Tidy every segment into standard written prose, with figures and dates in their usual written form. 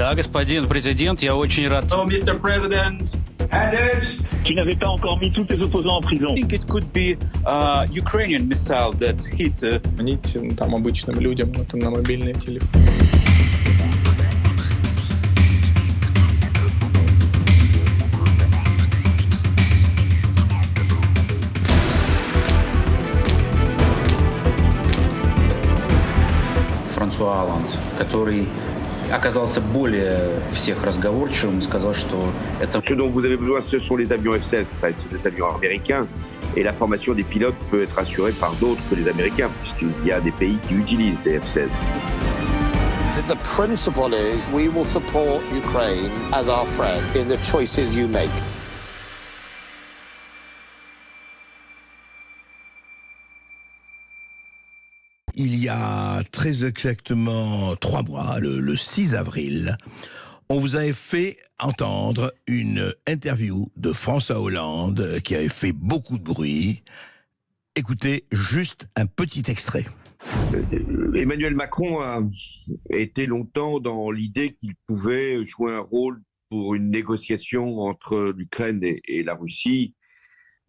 Да, господин президент, я очень рад. Oh, Mr. President. Qui n'avait pas encore mis tous ses opposants en prison. I think it could be a Ukrainian missile that hit. Звонить там обычным людям на мобильный телефон. Франсуа Олланд, который оказался более всех разговорчивым, сказал, что это... Ce dont vous avez besoin, ce sont les avions F-16, ça, c'est des avions américains, et la formation des pilotes peut être assurée par d'autres que les Américains, puisqu'il y a des pays qui utilisent des F-16. The principle is we will support Ukraine as our friend in the choices you make. Il y a très exactement 3 mois, le 6 avril, on vous avait fait entendre une interview de François Hollande qui avait fait beaucoup de bruit. Écoutez juste un petit extrait. Emmanuel Macron a été longtemps dans l'idée qu'il pouvait jouer un rôle pour une négociation entre l'Ukraine et la Russie.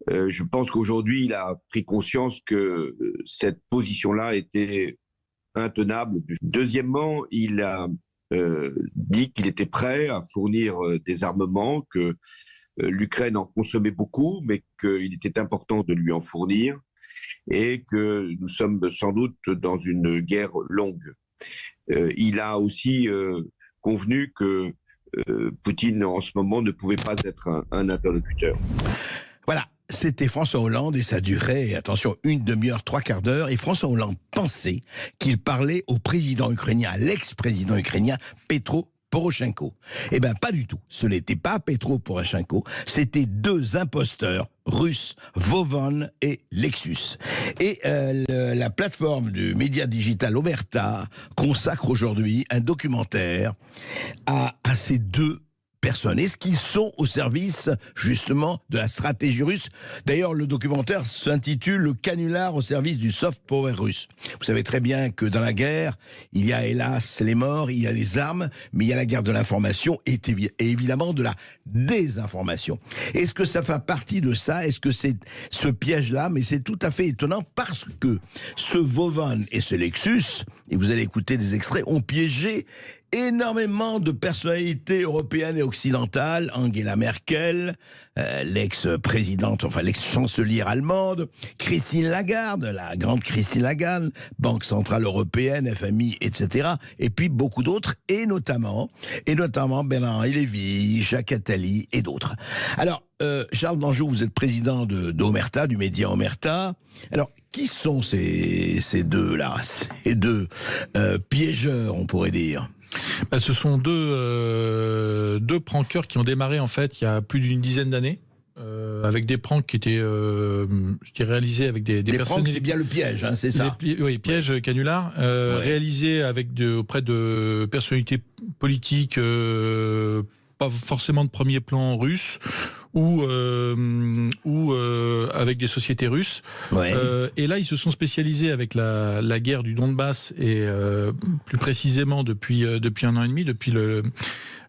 Je pense qu'aujourd'hui, il a pris conscience que cette position-là était intenable. Deuxièmement, il a dit qu'il était prêt à fournir des armements, que l'Ukraine en consommait beaucoup, mais qu'il était important de lui en fournir, et que nous sommes sans doute dans une guerre longue. Il a aussi convenu que Poutine, en ce moment, ne pouvait pas être un interlocuteur. Voilà. C'était François Hollande et ça durait, attention, 1 demi-heure, 3/4 d'heure. Et François Hollande pensait qu'il parlait au président ukrainien, à l'ex-président ukrainien, Petro Poroshenko. Eh bien, pas du tout. Ce n'était pas Petro Poroshenko, c'était 2 imposteurs russes, Vovon et Lexus. Et la plateforme du média digital Omerta consacre aujourd'hui un documentaire à ces 2 personnes. Est-ce qu'ils sont au service, justement, de la stratégie russe? D'ailleurs, le documentaire s'intitule « Le canular au service du soft power russe ». Vous savez très bien que dans la guerre, il y a hélas les morts, il y a les armes, mais il y a la guerre de l'information et évidemment de la désinformation. Est-ce que ça fait partie de ça? Est-ce que c'est ce piège-là? Mais c'est tout à fait étonnant parce que ce Vovon et ce Lexus, et vous allez écouter des extraits, ont piégé énormément de personnalités européennes et occidentales, Angela Merkel, l'ex-présidente, enfin l'ex-chancelière allemande, Christine Lagarde, la grande Christine Lagarde, Banque Centrale Européenne, FMI, etc. Et puis beaucoup d'autres, et notamment Bernard-Henri Lévy, Jacques Attali et d'autres. Alors, Charles Danjou, vous êtes président d'Omerta, du média Omerta. Alors, qui sont ces deux-là, ces 2 piégeurs, on pourrait dire? Ce sont deux prankeurs qui ont démarré en fait il y a plus d'une dizaine d'années. Avec des pranks qui étaient réalisés avec des personnes. C'est bien le piège, hein, c'est ça. Oui, piège canular, réalisé auprès de personnalités politiques, pas forcément de premier plan russe, ou avec des sociétés russes. Ouais. Et là, ils se sont spécialisés avec la guerre du Donbass et plus précisément depuis 1 an et demi, depuis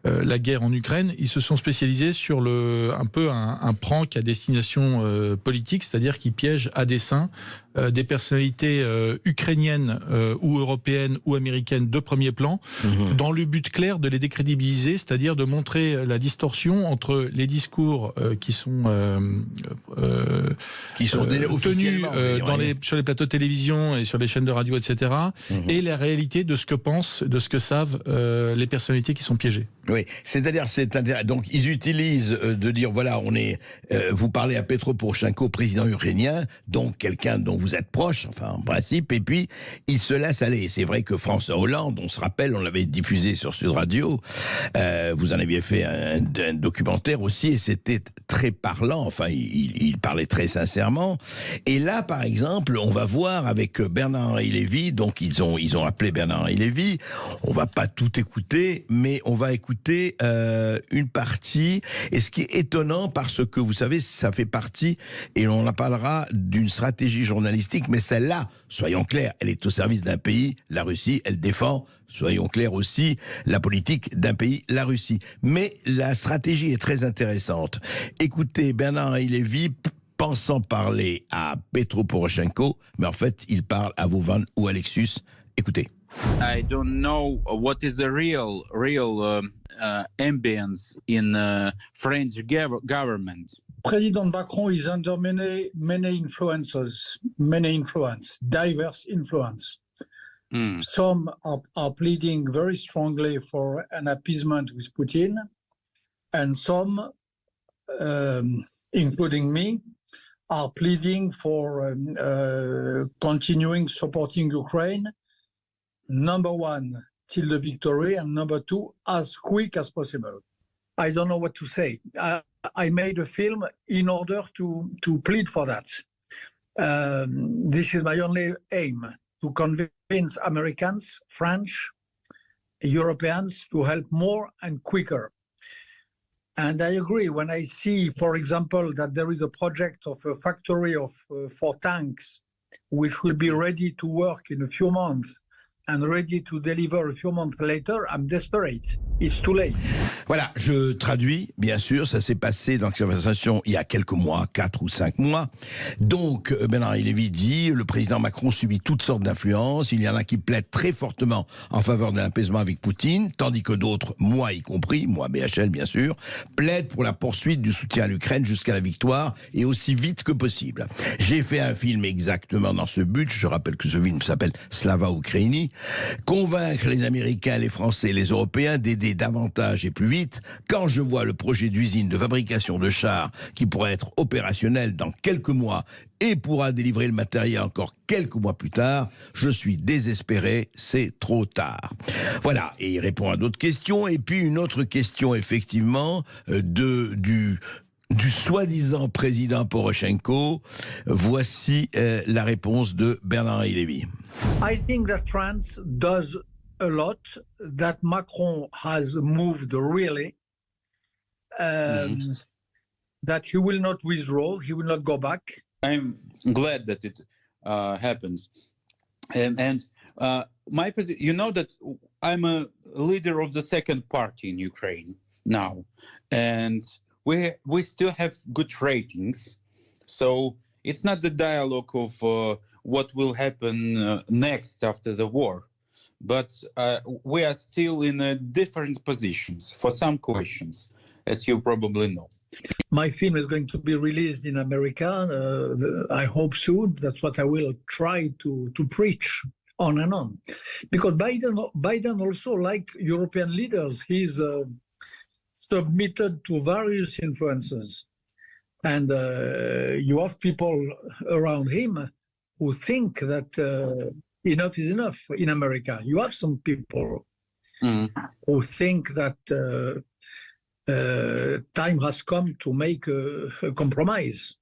la guerre en Ukraine, ils se sont spécialisés sur un prank à destination politique, c'est-à-dire qu'ils piègent à dessein des personnalités ukrainiennes ou européennes ou américaines de premier plan, dans le but clair de les décrédibiliser, c'est-à-dire de montrer la distorsion entre les discours qui sont tenus sur les plateaux de télévision et sur les chaînes de radio, etc., et la réalité de ce que pensent, de ce que savent les personnalités qui sont piégées. Oui, c'est-à-dire, donc ils utilisent de dire, voilà, vous parlez à Petro Poroshenko, président ukrainien, donc quelqu'un dont vous êtes proche, enfin en principe, et puis ils se laissent aller. C'est vrai que François Hollande, on se rappelle, on l'avait diffusé sur Sud Radio, vous en aviez fait un documentaire aussi, et c'était très parlant, enfin il parlait très sincèrement. Et là, par exemple, on va voir avec Bernard-Henri Lévy, donc ils ont appelé Bernard-Henri Lévy, on va pas tout écouter, mais on va écouter écouter une partie. Et ce qui est étonnant, parce que vous savez, ça fait partie, et on en parlera, d'une stratégie journalistique, mais celle-là, soyons clairs, elle est au service d'un pays, la Russie, elle défend, soyons clairs aussi, la politique d'un pays, la Russie. Mais la stratégie est très intéressante. Écoutez, Bernard-Henri Lévy, pensant parler à Petro Poroshenko, mais en fait, il parle à Vovan ou à Lexus. Écoutez. I don't know what is the real ambience in French government. President Macron is under many influences, diverse influence. Some are pleading very strongly for an appeasement with Putin, and some, including me, are pleading for continuing supporting Ukraine, number one, till the victory, and number two, as quick as possible. I don't know what to say. I made a film in order to plead for that. This is my only aim, to convince Americans, French, Europeans to help more and quicker. And I agree when I see, for example, that there is a project of a factory for tanks, which will be ready to work in a few months and ready to deliver a few months later, I'm desperate. It's too late. Voilà, je traduis, bien sûr, ça s'est passé dans cette conversation il y a quelques mois, 4 ou 5 mois. Donc, Bernard-Henri Lévy dit, le président Macron subit toutes sortes d'influences, il y en a qui plaident très fortement en faveur d'un apaisement avec Poutine, tandis que d'autres, moi y compris, moi BHL bien sûr, plaident pour la poursuite du soutien à l'Ukraine jusqu'à la victoire et aussi vite que possible. J'ai fait un film exactement dans ce but, je rappelle que ce film s'appelle Slava Ukraini, convaincre les Américains, les Français, les Européens d'aider davantage et plus vite. Quand je vois le projet d'usine de fabrication de chars qui pourrait être opérationnel dans quelques mois et pourra délivrer le matériel encore quelques mois plus tard, je suis désespéré, c'est trop tard. Voilà, et il répond à d'autres questions. Et puis une autre question, effectivement, du soi-disant président Poroshenko. Voici la réponse de Bernard-Henri Lévy. I think that France does a lot, that Macron has moved really, that he will not withdraw, he will not go back. I'm glad that it happens. And my position, you know that I'm a leader of the second party in Ukraine now, and we still have good ratings. So it's not the dialogue of what will happen next after the war, but we are still in different positions for some questions, as you probably know. My film is going to be released in America, I hope soon. That's what I will try to preach on and on. Because Biden also, like European leaders, he's submitted to various influences. And you have people around him who think that enough is enough in America. You have some people who think that time has come to make a compromise.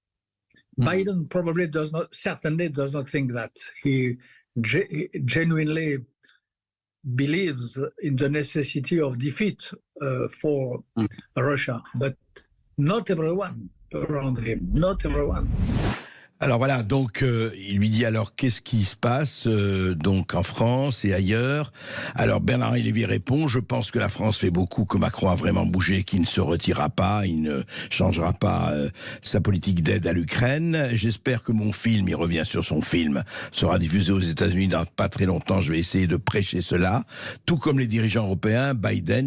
Biden probably certainly does not think that. He genuinely believes in the necessity of defeat for Russia, but not everyone around him, not everyone. Alors voilà, donc il lui dit alors qu'est-ce qui se passe donc en France et ailleurs. Alors Bernard-Henri Lévy répond, je pense que la France fait beaucoup, que Macron a vraiment bougé, qu'il ne se retirera pas, il ne changera pas sa politique d'aide à l'Ukraine. J'espère que mon film, il revient sur son film, sera diffusé aux États-Unis dans pas très longtemps. Je vais essayer de prêcher cela. Tout comme les dirigeants européens,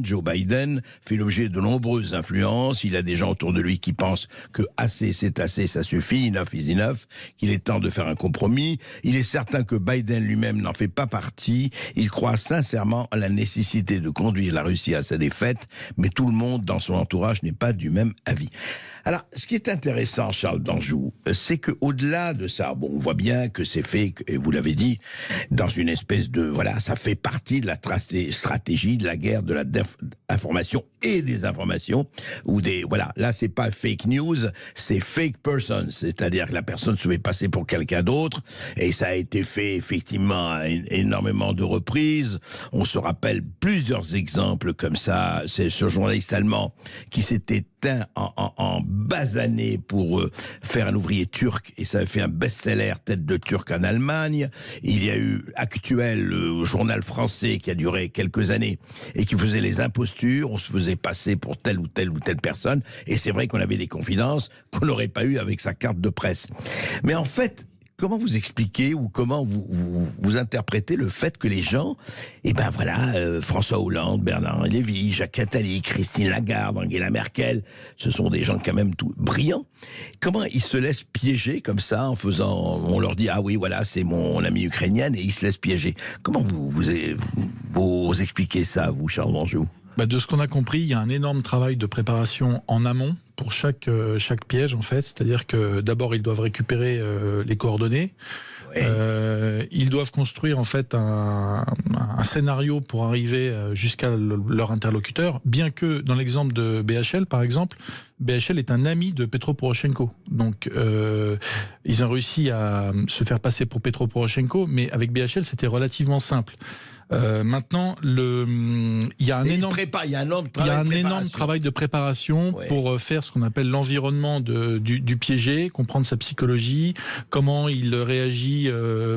Joe Biden fait l'objet de nombreuses influences. Il a des gens autour de lui qui pensent que assez c'est assez, ça suffit, enough is enough, qu'il est temps de faire un compromis. Il est certain que Biden lui-même n'en fait pas partie. Il croit sincèrement à la nécessité de conduire la Russie à sa défaite, mais tout le monde dans son entourage n'est pas du même avis. Alors, ce qui est intéressant, Charles d'Anjou, c'est qu'au-delà de ça, bon, on voit bien que c'est fait, et vous l'avez dit, dans une espèce de, voilà, ça fait partie de la stratégie de la guerre de la information et des informations, ou des... Voilà, là, c'est pas fake news, c'est fake person, c'est-à-dire que la personne se fait passer pour quelqu'un d'autre, et ça a été fait, effectivement, à énormément de reprises. On se rappelle plusieurs exemples comme ça. C'est ce journaliste allemand qui s'était éteint en bas année pour faire un ouvrier turc, et ça a fait un best-seller tête de turc en Allemagne. Il y a eu Actuel, le journal français qui a duré quelques années et qui faisait les impostures. On se faisait passer pour telle ou telle personne, et c'est vrai qu'on avait des confidences qu'on n'aurait pas eu avec sa carte de presse. Mais en fait, comment vous expliquez ou comment vous interprétez le fait que les gens, François Hollande, Bernard Lévy, Jacques Attali, Christine Lagarde, Angela Merkel, ce sont des gens quand même tout brillants. Comment ils se laissent piéger comme ça en faisant, on leur dit ah oui voilà c'est mon ami ukrainienne, et ils se laissent piéger. Comment vous expliquez ça, vous, Charles d'Anjou? De ce qu'on a compris, il y a un énorme travail de préparation en amont pour chaque piège, en fait. C'est-à-dire que d'abord, ils doivent récupérer les coordonnées. Ouais. Ils doivent construire, en fait, un scénario pour arriver jusqu'à leur interlocuteur. Bien que, dans l'exemple de BHL, par exemple, BHL est un ami de Petro Poroshenko. Donc, ils ont réussi à se faire passer pour Petro Poroshenko, mais avec BHL, c'était relativement simple. Maintenant, il y a un énorme travail de préparation pour faire ce qu'on appelle l'environnement du piégé, comprendre sa psychologie, comment il réagit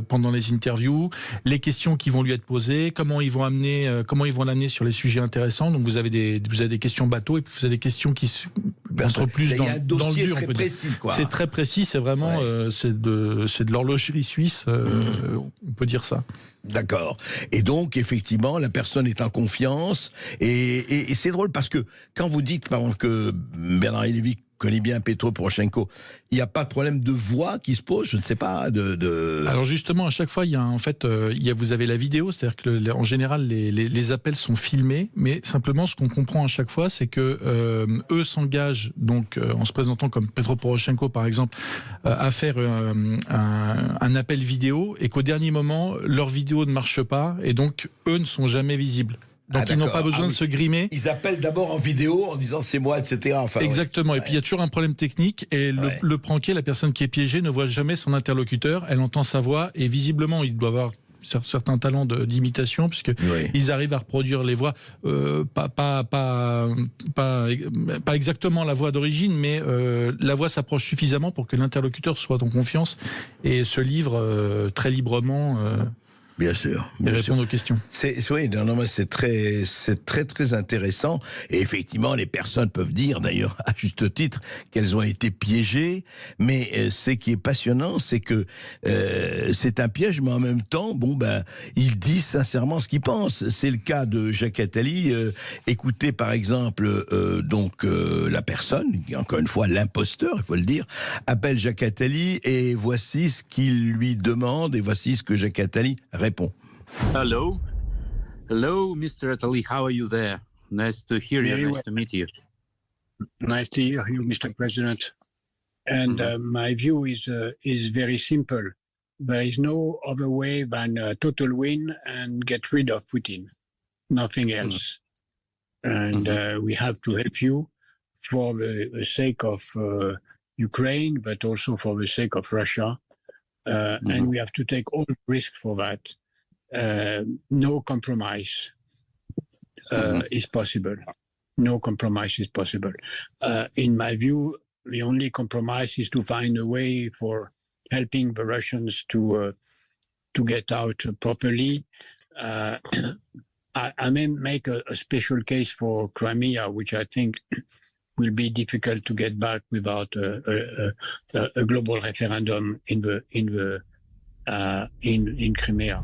pendant les interviews, les questions qui vont lui être posées, comment ils vont l'amener sur les sujets intéressants. Donc vous avez des questions bateau, et puis vous avez des questions qui entrent plus dans le dur. Très précis, quoi. C'est très précis, c'est vraiment c'est de l'horlogerie suisse, on peut dire ça. D'accord. Et donc, effectivement, la personne est en confiance. Et c'est drôle parce que quand vous dites, par exemple, que Bernard Lévy connaît bien Petro Poroshenko, il n'y a pas de problème de voix qui se pose, je ne sais pas. Alors justement, à chaque fois, vous avez la vidéo, c'est-à-dire que en général, les appels sont filmés, mais simplement, ce qu'on comprend à chaque fois, c'est que eux s'engagent, donc en se présentant comme Petro Poroshenko, par exemple, à faire un appel vidéo, et qu'au dernier moment, leur vidéo ne marche pas, et donc eux ne sont jamais visibles. Donc ils n'ont pas besoin de se grimer. Ils appellent d'abord en vidéo en disant c'est moi, etc. Enfin, exactement. Et puis il y a toujours un problème technique, et le pranké, la personne qui est piégée, ne voit jamais son interlocuteur. Elle entend sa voix, et visiblement il doit avoir certains talents d'imitation, puisque ils arrivent à reproduire les voix, pas exactement la voix d'origine, mais la voix s'approche suffisamment pour que l'interlocuteur soit en confiance et se livre très librement. Bien sûr. Et répondre aux questions. C'est très intéressant. Et effectivement, les personnes peuvent dire, d'ailleurs, à juste titre, qu'elles ont été piégées. Mais ce qui est passionnant, c'est que c'est un piège, mais en même temps, ils disent sincèrement ce qu'ils pensent. C'est le cas de Jacques Attali. Écoutez, par exemple, la personne, encore une fois, l'imposteur, il faut le dire, appelle Jacques Attali, et voici ce qu'il lui demande, et voici ce que Jacques Attali répond. Hello, Mr. Attali. How are you there? Nice to hear you. Nice to meet you. Nice to hear you, Mr. President. And my view is very simple. There is no other way than a total win and get rid of Putin. Nothing else. And we have to help you for the sake of Ukraine, but also for the sake of Russia. And we have to take all the risks for that. No compromise is possible. No compromise is possible. In my view, the only compromise is to find a way for helping the Russians to get out properly. I may make a special case for Crimea, which I think will be difficult to get back without a global referendum in Crimea.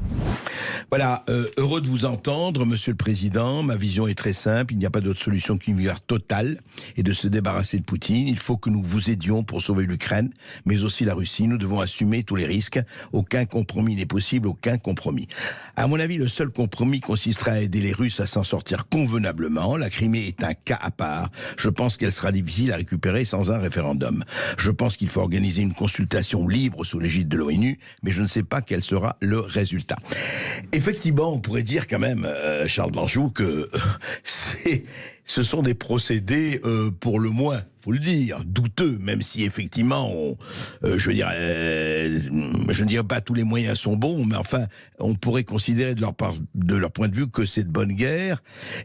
Voilà, heureux de vous entendre, Monsieur le Président. Ma vision est très simple. Il n'y a pas d'autre solution qu'une guerre totale et de se débarrasser de Poutine. Il faut que nous vous aidions pour sauver l'Ukraine, mais aussi la Russie. Nous devons assumer tous les risques. Aucun compromis n'est possible, aucun compromis. À mon avis, le seul compromis consisterait à aider les Russes à s'en sortir convenablement. La Crimée est un cas à part. Je pense qu'elle sera difficile à récupérer sans un référendum. Je pense qu'il faut organiser une consultation libre sous l'égide de l'ONU, mais je ne sais pas quel sera le résultat. Effectivement, on pourrait dire quand même, Charles d'Anjou, que ce sont des procédés, pour le moins, faut le dire, douteux, même si effectivement, je ne dirais pas tous les moyens sont bons, mais enfin, on pourrait considérer de leur point de vue que c'est de bonne guerre.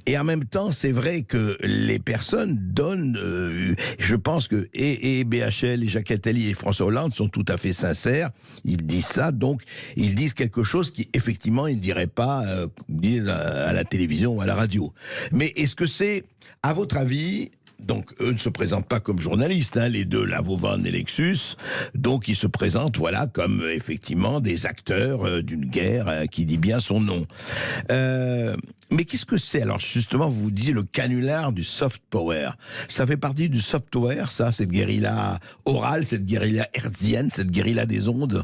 Et en même temps, c'est vrai que les personnes donnent, je pense que et BHL, et Jacques Attali et François Hollande sont tout à fait sincères. Ils disent ça, donc ils disent quelque chose qui, effectivement, ils ne diraient pas à la télévision ou à la radio. Mais est-ce que c'est, à votre avis... Donc, eux ne se présentent pas comme journalistes, les deux, Lavovan et Lexus. Donc, ils se présentent, voilà, comme effectivement des acteurs d'une guerre qui dit bien son nom. Mais qu'est-ce que c'est? Alors, justement, vous disiez le canular du soft power. Ça fait partie du soft power, ça, cette guérilla orale, cette guérilla hertzienne, cette guérilla des ondes?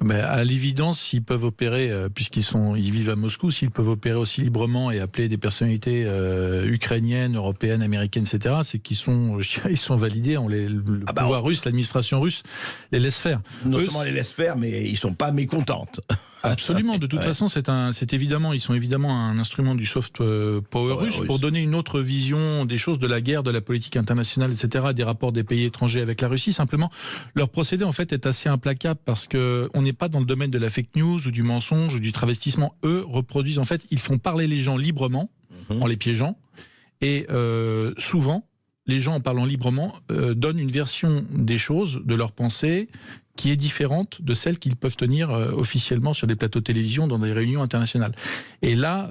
Mais à l'évidence, s'ils peuvent opérer, ils vivent à Moscou, s'ils peuvent opérer aussi librement et appeler des personnalités ukrainiennes, européennes, américaines, etc., c'est qu'ils sont, ils sont validés. Le pouvoir russe, l'administration russe les laisse faire. Non seulement les laisse faire, mais ils sont pas mécontentes. Absolument. De toute façon, ils sont évidemment un instrument du soft power russe pour donner une autre vision des choses, de la guerre, de la politique internationale, etc., des rapports des pays étrangers avec la Russie. Simplement, leur procédé, en fait, est assez implacable parce que on n'est pas dans le domaine de la fake news ou du mensonge ou du travestissement. Eux reproduisent, en fait, ils font parler les gens librement, en les piégeant, et souvent, les gens, en parlant librement, donnent une version des choses, de leurs pensées, qui est différente de celle qu'ils peuvent tenir officiellement sur des plateaux de télévision dans des réunions internationales. Et là,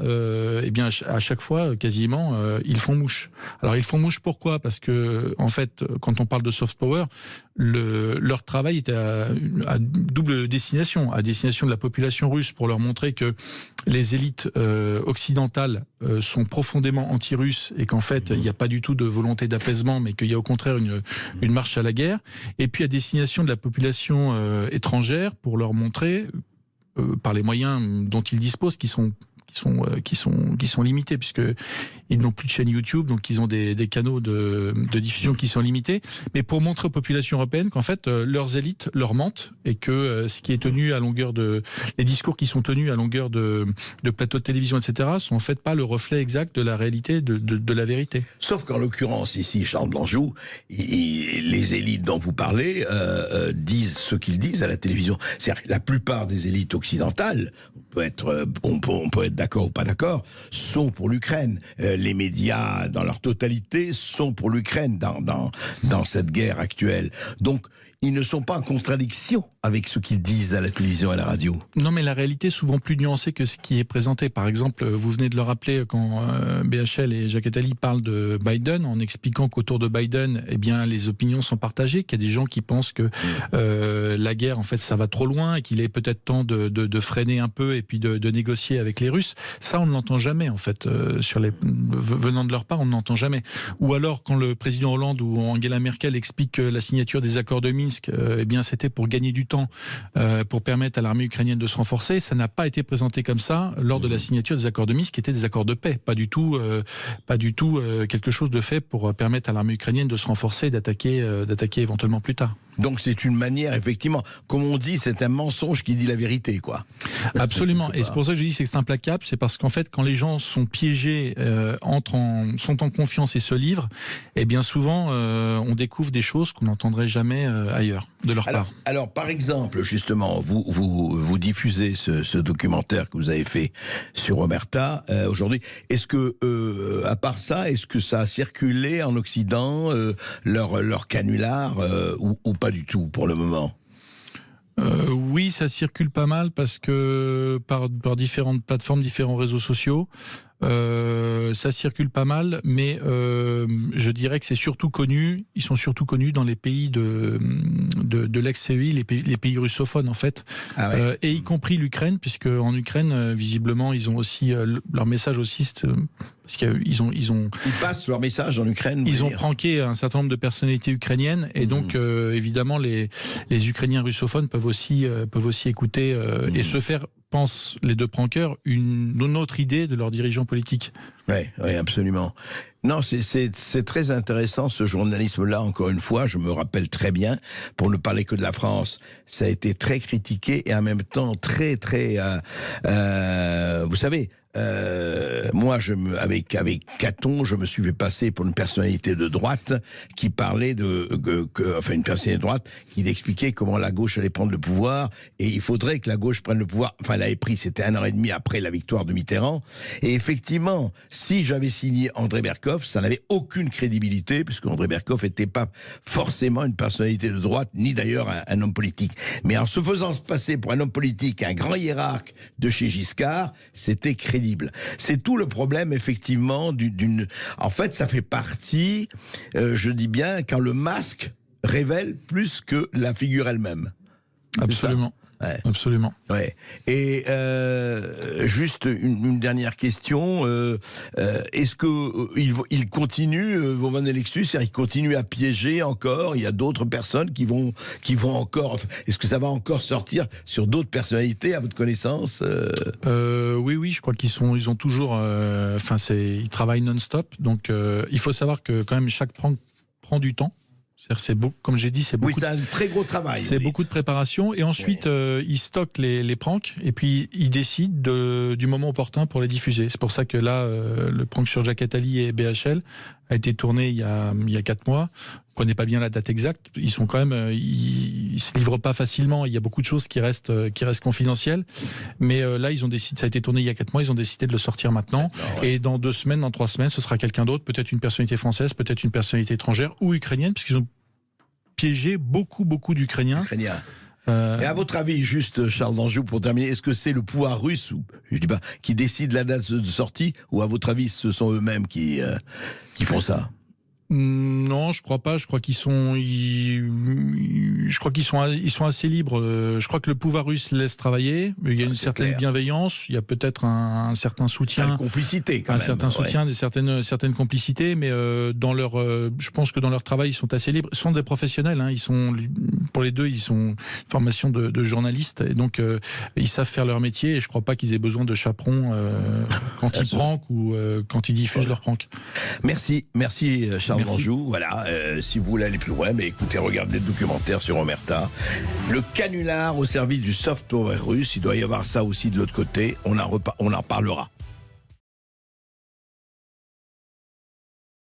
eh bien, à chaque fois, quasiment, ils font mouche. Alors, ils font mouche pourquoi? Parce que, en fait, quand on parle de soft power, leur travail est à double destination, à destination de la population russe, pour leur montrer que les élites occidentales sont profondément anti-russes et qu'en fait, il n'y a pas du tout de volonté d'apaisement, mais qu'il y a au contraire une marche à la guerre. Et puis à destination de la population étrangère, pour leur montrer, par les moyens dont ils disposent, qui sont limités, puisque ils n'ont plus de chaîne YouTube, donc ils ont des canaux de diffusion qui sont limités, mais pour montrer aux populations européennes qu'en fait leurs élites leur mentent et que ce qui est tenu à longueur les discours qui sont tenus à longueur de plateaux de télévision, etc., sont en fait pas le reflet exact de la réalité, de la vérité. Sauf qu'en l'occurrence ici, Charles Blanjou, les élites dont vous parlez disent ce qu'ils disent à la télévision. C'est-à-dire que la plupart des élites occidentales, on peut être d'accord ou pas d'accord, sont pour l'Ukraine. Les médias, dans leur totalité, sont pour l'Ukraine dans cette guerre actuelle. Donc, ils ne sont pas en contradiction avec ce qu'ils disent à la télévision et à la radio. Non, mais la réalité est souvent plus nuancée que ce qui est présenté. Par exemple, vous venez de le rappeler quand BHL et Jacques Attali parlent de Biden, en expliquant qu'autour de Biden, eh bien, les opinions sont partagées, qu'il y a des gens qui pensent que la guerre, en fait, ça va trop loin et qu'il est peut-être temps de freiner un peu et puis de négocier avec les Russes. Ça, on ne l'entend jamais, en fait. Venant de leur part, on ne l'entend jamais. Ou alors, quand le président Hollande ou Angela Merkel explique que la signature des accords de Minsk, eh bien, c'était pour gagner du temps, pour permettre à l'armée ukrainienne de se renforcer. Ça n'a pas été présenté comme ça lors de la signature des accords de Minsk, qui étaient des accords de paix. Pas du tout quelque chose de fait pour permettre à l'armée ukrainienne de se renforcer et d'attaquer éventuellement plus tard. Donc c'est une manière, effectivement, comme on dit, c'est un mensonge qui dit la vérité, quoi. Absolument. Et c'est pour ça que je dis que c'est implacable. C'est parce qu'en fait, quand les gens sont piégés, sont en confiance et se livrent, eh bien souvent, on découvre des choses qu'on n'entendrait jamais ailleurs, de leur part. Alors, par exemple, justement, vous diffusez ce documentaire que vous avez fait sur Omerta aujourd'hui. Est-ce que, à part ça, est-ce que ça a circulé en Occident, leur canular, ou pas du tout pour le moment? Oui, ça circule pas mal parce que par différentes plateformes, différents réseaux sociaux, ça circule pas mal, mais je dirais que c'est surtout connu. Ils sont surtout connus dans les pays de l'ex-CEI, les pays russophones en fait, et y compris l'Ukraine, puisque en Ukraine, visiblement, ils ont aussi leur message aussi. Parce qu'ils passent leur message en Ukraine. Ils ont pranké un certain nombre de personnalités ukrainiennes, et donc évidemment les Ukrainiens russophones peuvent aussi écouter et se faire, pensent les deux prankeurs, une autre idée de leurs dirigeants politiques. Oui, absolument. Non, c'est très intéressant ce journalisme-là, encore une fois, je me rappelle très bien, pour ne parler que de la France, ça a été très critiqué et en même temps très, vous savez, moi, avec Caton, je me suis fait passer pour une personnalité de droite qui parlait une personnalité de droite qui expliquait comment la gauche allait prendre le pouvoir, et il faudrait que la gauche prenne le pouvoir. Enfin, elle l'avait pris, c'était 1 an et demi après la victoire de Mitterrand. Et effectivement, si j'avais signé André Berkoff, ça n'avait aucune crédibilité, puisque André Berkoff n'était pas forcément une personnalité de droite, ni d'ailleurs un homme politique. Mais en se faisant se passer pour un homme politique, un grand hiérarque de chez Giscard, c'était crédible. C'est tout le problème, effectivement, En fait, ça fait partie, je dis bien, quand le masque révèle plus que la figure elle-même. Absolument. Ouais. Absolument. Ouais. Et juste une dernière question. Est-ce qu'il continue, Van Alexus, il continue à piéger encore? Il y a d'autres personnes qui vont encore... Est-ce que ça va encore sortir sur d'autres personnalités, à votre connaissance? Oui, je crois ils ont toujours... ils travaillent non-stop. Donc, il faut savoir que quand même, chaque prank prend du temps. Comme j'ai dit, c'est beaucoup. Oui, c'est un très gros travail. C'est beaucoup de préparation. Et ensuite, ils stockent les pranks et puis ils décident du moment opportun pour les diffuser. C'est pour ça que là, le prank sur Jacques Attali et BHL a été tourné il y a 4 mois. Je ne connais pas bien la date exacte. Ils sont quand même, ils se livrent pas facilement. Il y a beaucoup de choses qui restent confidentielles. Mais là, ça a été tourné il y a 4 mois. Ils ont décidé de le sortir maintenant. Ouais. Et dans 2 semaines, dans 3 semaines, ce sera quelqu'un d'autre. Peut-être une personnalité française, peut-être une personnalité étrangère ou ukrainienne, puisqu'ils ont piégé beaucoup d'Ukrainiens. Et à votre avis, juste Charles d'Anjou, pour terminer, est-ce que c'est le pouvoir russe, qui décide la date de sortie, ou à votre avis, ce sont eux-mêmes qui font ça? Non, je crois pas. Je crois qu'ils sont assez libres. Je crois que le pouvoir russe laisse travailler. Il y a une certaine bienveillance. Il y a peut-être un certain soutien, une complicité, quand même. Certain soutien, certaines complicités. Mais je pense que dans leur travail, ils sont assez libres. Ils sont des professionnels. Pour les deux, ils sont une formation de journalistes, et donc ils savent faire leur métier. Et je crois pas qu'ils aient besoin de chaperons quand ils prankent ou quand ils diffusent leurs pranks. Merci, Charles d'Anjou. Voilà, si vous voulez aller plus loin, mais écoutez, regardez le documentaire sur Omerta. Le canular au service du soft power russe, il doit y avoir ça aussi de l'autre côté. On en parlera.